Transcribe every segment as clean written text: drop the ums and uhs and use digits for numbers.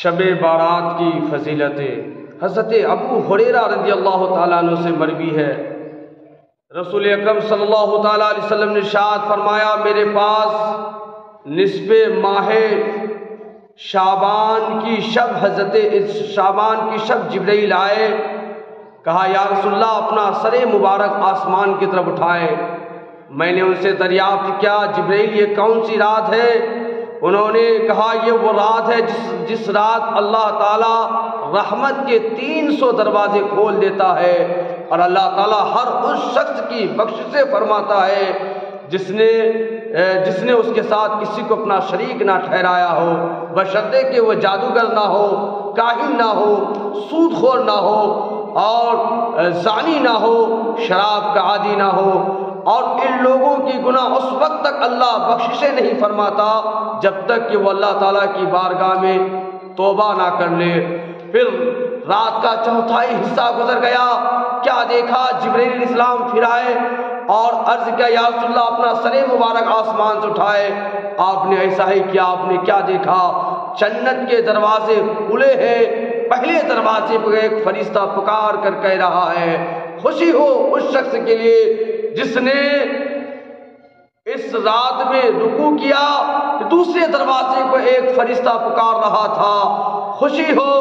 शब बारात की फजीलतें हज़रत अबू हुरैरा रज़ियल्लाहु ताला अन्हु से मरवी है। रसूल अकरम सल्लल्लाहु ताला अलैहि वसल्लम ने इरशाद फरमाया, मेरे पास निस्बे माहे शाबान की शब हज़रत शाबान की शब जिब्रील आए। कहा, या रसूलल्लाह, अपना सरे मुबारक आसमान की तरफ उठाए। मैंने उनसे दरियाफ्त किया, जिब्रील, ये कौन सी रात है? उन्होंने कहा, ये वो रात है जिस रात अल्लाह ताला रहमत के 300 दरवाजे खोल देता है और अल्लाह ताला हर उस शख्स की बख्शिशें फरमाता है जिसने उसके साथ किसी को अपना शरीक ना ठहराया हो, बशर्ते कि वो जादूगर ना हो, काहिन ना हो, सूदखोर ना हो और जानी ना हो, शराब का आदी ना हो। और इन लोगों की गुनाह उस वक्त तक अल्लाह बख्शिशें नहीं फरमाता जब तक कि वो अल्लाह ताला की बारगाह में तौबा ना कर ले। फिर रात का चौथाई हिस्सा गुजर गया। क्या देखा? जिब्रील इस्लाम फिर आए और अर्ज किया, या रसूलल्लाह, अपना सरे मुबारक आसमान से उठाए। आपने ऐसा ही किया। आपने क्या देखा? जन्नत के दरवाजे खुले हैं। पहले दरवाजे पर एक फरिश्ता पुकार कर कह रहा है, खुशी हो उस शख्स के लिए जिसने इस रात में रुकू किया। दूसरे दरवाजे पर एक फरिश्ता पुकार रहा था, खुशी हो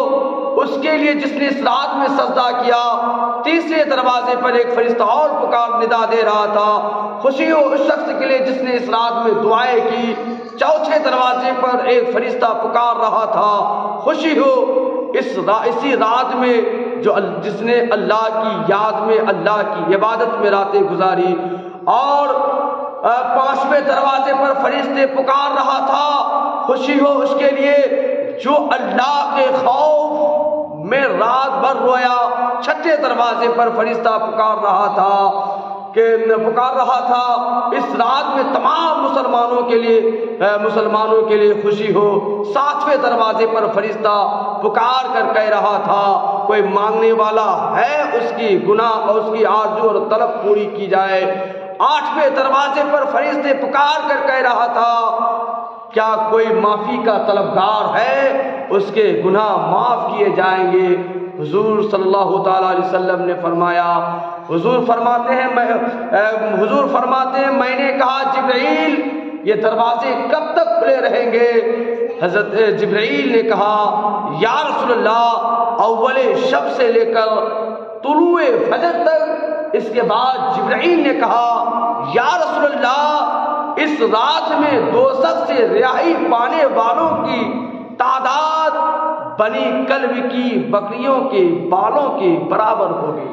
उसके लिए जिसने इस रात में सजदा किया। तीसरे दरवाजे पर एक फरिश्ता और पुकार निदा दे रहा था, खुशी हो उस शख्स के लिए जिसने इस रात में दुआएं की। चौथे दरवाजे पर एक फरिश्ता पुकार रहा था, खुशी हो इसी रात में जिसने अल्लाह की याद में, अल्लाह की इबादत में रातें गुजारी। और पांचवें दरवाजे पर फरिश्ते पुकार रहा था, खुशी हो उसके लिए जो अल्लाह के खौफ में रात भर रोया। छठे दरवाजे पर फरिश्ता पुकार रहा था इस रात में तमाम मुसलमानों के लिए खुशी हो। सातवें दरवाजे पर फरिश्ता पुकार कर कह रहा था, कोई मांगने वाला है, उसकी गुनाह और उसकी आरज़ू और तलब पूरी की जाए। आठवें दरवाजे पर फरिश्ते पुकार कर कह रहा था, क्या कोई माफी का तलबगार है, उसके गुनाह माफ किए जाएंगे। हुजूर सल्लल्लाहु ताला अलैहि वसल्लम ने फरमाया, हुजूर फरमाते हैं मैंने कहा, जिब्रील, ये दरवाजे कब तक खुले रहेंगे? हजरत जिब्रील ने कहा, या रसूलल्लाह, अव्वले शब से लेकर तुलुए फजर तक। इसके बाद जिब्रील ने कहा, या रसूलल्लाह, इस रात में दोज़ख से रिहाई पाने वालों की तादाद बनी कल्ब की बकरियों के बालों के बराबर होगी।